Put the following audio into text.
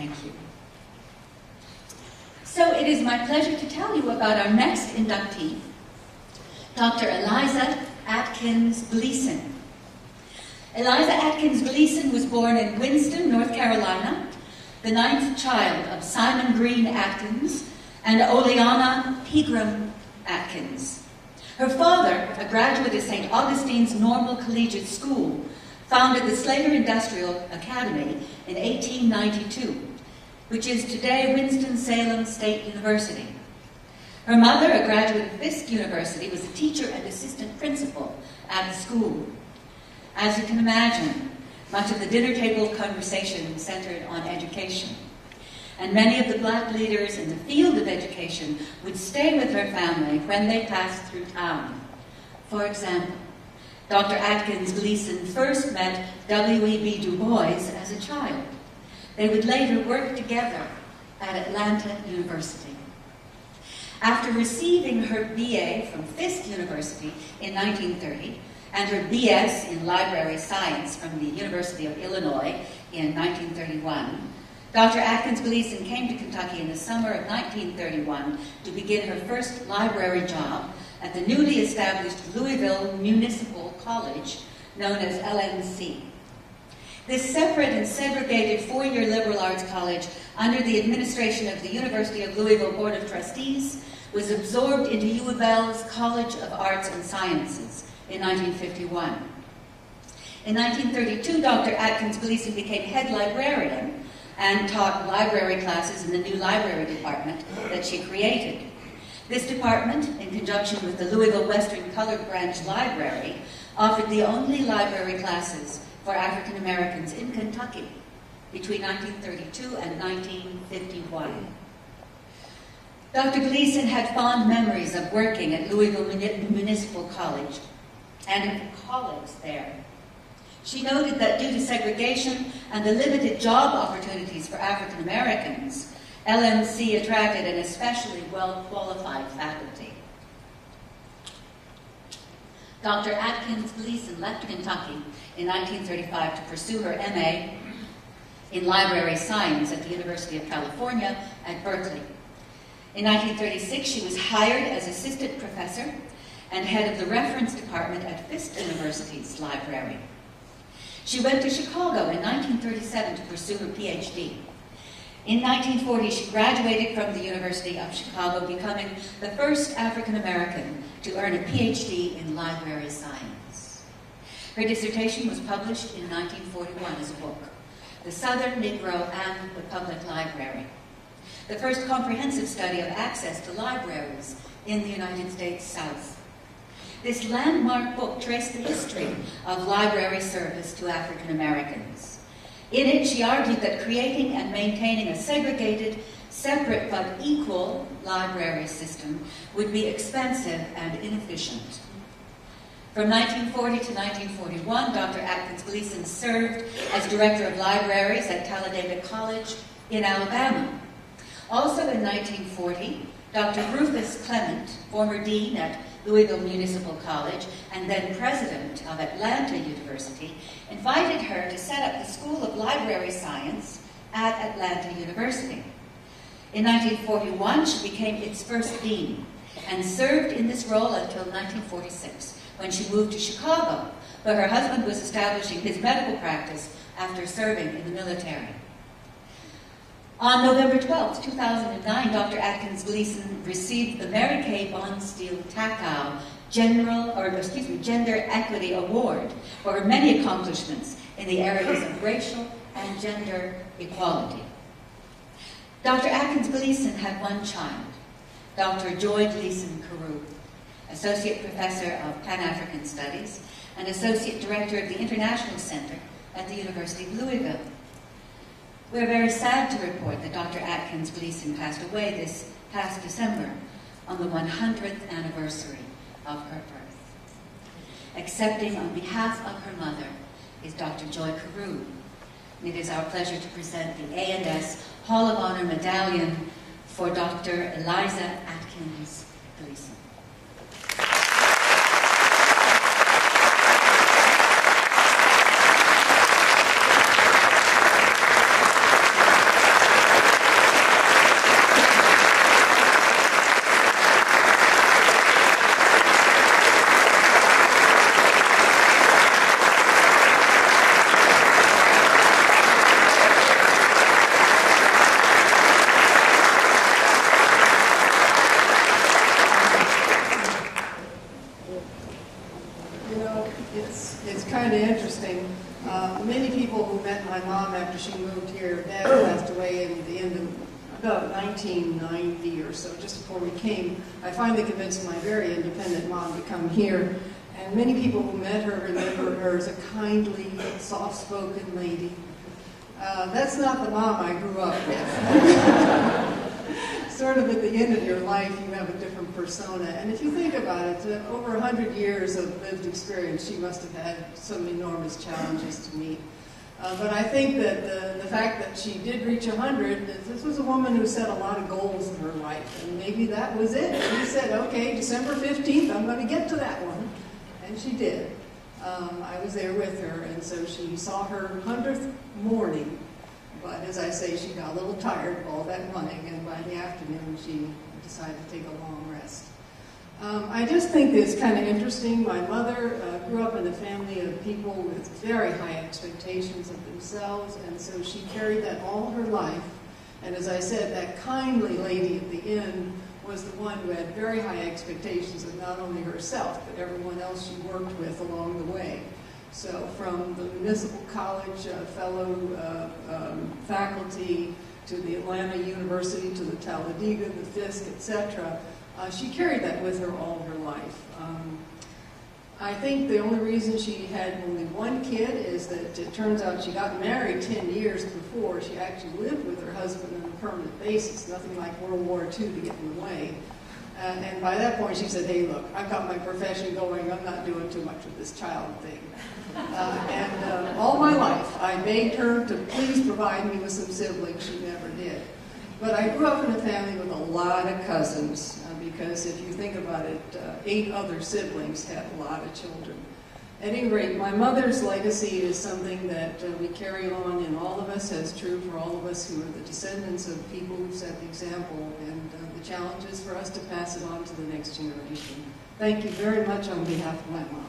Thank you. So it is my pleasure to tell you about our next inductee, Dr. Eliza Atkins Gleason. Eliza Atkins Gleason was born in Winston, North Carolina, the 9th child of Simon Green Atkins and Oleana Pegram Atkins. Her father, a graduate of St. Augustine's Normal Collegiate School, founded the Slater Industrial Academy in 1892, which is today Winston-Salem State University. Her mother, a graduate of Fisk University, was a teacher and assistant principal at the school. As you can imagine, much of the dinner table conversation centered on education. And many of the black leaders in the field of education would stay with her family when they passed through town. For example, Dr. Atkins Gleason first met W.E.B. Du Bois as a child. They would later work together at Atlanta University. After receiving her BA from Fisk University in 1930 and her BS in Library Science from the University of Illinois in 1931, Dr. Atkins Gleason came to Kentucky in the summer of 1931 to begin her first library job at the newly established Louisville Municipal College, known as LMC. This separate and segregated four-year liberal arts college under the administration of the University of Louisville Board of Trustees was absorbed into UofL's College of Arts and Sciences in 1951. In 1932, Dr. Atkins Gleason became head librarian and taught library classes in the new library department that she created. This department, in conjunction with the Louisville Western Colored Branch Library, offered the only library classes for African Americans in Kentucky between 1932 and 1951. Dr. Gleason had fond memories of working at Louisville Municipal College and of her colleagues there. She noted that due to segregation and the limited job opportunities for African Americans, LMC attracted an especially well-qualified faculty. Dr. Atkins Gleason left Kentucky in 1935 to pursue her MA in library science at the University of California at Berkeley. In 1936, she was hired as assistant professor and head of the reference department at Fisk University's library. She went to Chicago in 1937 to pursue her PhD. In 1940, she graduated from the University of Chicago, becoming the first African American to earn a PhD in library science. Her dissertation was published in 1941 as a book, The Southern Negro and the Public Library, the first comprehensive study of access to libraries in the United States South. This landmark book traced the history of library service to African Americans. In it, she argued that creating and maintaining a segregated, separate but equal library system would be expensive and inefficient. From 1940 to 1941, Dr. Atkins Gleason served as director of libraries at Talladega College in Alabama. Also in 1940, Dr. Rufus Clement, former dean at Louisville Municipal College and then president of Atlanta University, invited her to set up the School of Library Science at Atlanta University. In 1941, she became its first dean and served in this role until 1946, when she moved to Chicago, where her husband was establishing his medical practice after serving in the military. On November 12, 2009, Dr. Atkins Gleason received the Mary Kay Bonsteel-Takow Gender Equity Award for her many accomplishments in the areas of racial and gender equality. Dr. Atkins Gleason had one child, Dr. Joy Gleason Carew, Associate Professor of Pan-African Studies and Associate Director of the International Center at the University of Louisville. We're very sad to report that Dr. Atkins Gleason passed away this past December on the 100th anniversary of her birth. Accepting on behalf of her mother is Dr. Joy Carew. And it is our pleasure to present the A&S Hall of Honor Medallion for Dr. Eliza Atkins Gleason. about 1990 or so, just before we came, I finally convinced my very independent mom to come here. And many people who met her remember her as a kindly, soft-spoken lady. That's not the mom I grew up with. Sort of at the end of your life, you have a different persona. And if you think about it, over 100 years of lived experience, she must have had some enormous challenges to meet. But I think that the fact that she did reach 100, this was a woman who set a lot of goals in her life. And maybe that was it. She said, okay, December 15th, I'm going to get to that one. And she did. I was there with her, and so she saw her 100th morning. But as I say, she got a little tired of all that running, and by the afternoon she decided to take a long rest. I just think it's kind of interesting. My mother grew up in a family of people with very high expectations of themselves, and so she carried that all her life. And as I said, that kindly lady at the end was the one who had very high expectations of not only herself, but everyone else she worked with along the way. So from the municipal college fellow faculty to the Atlanta University to the Talladega, the Fisk, etc., she carried that with her all her life. I think the only reason she had only one kid is that it turns out she got married 10 years before. She actually lived with her husband on a permanent basis, nothing like World War II to get in the way. And by that point she said, hey look, I've got my profession going, I'm not doing too much with this child thing. All my life I begged her to please provide me with some siblings. She never did. But I grew up in a family with a lot of cousins, because if you think about it, 8 other siblings had a lot of children. At any rate, my mother's legacy is something that we carry on in all of us, as true for all of us who are the descendants of people who set the example, and the challenge is for us to pass it on to the next generation. Thank you very much on behalf of my mom.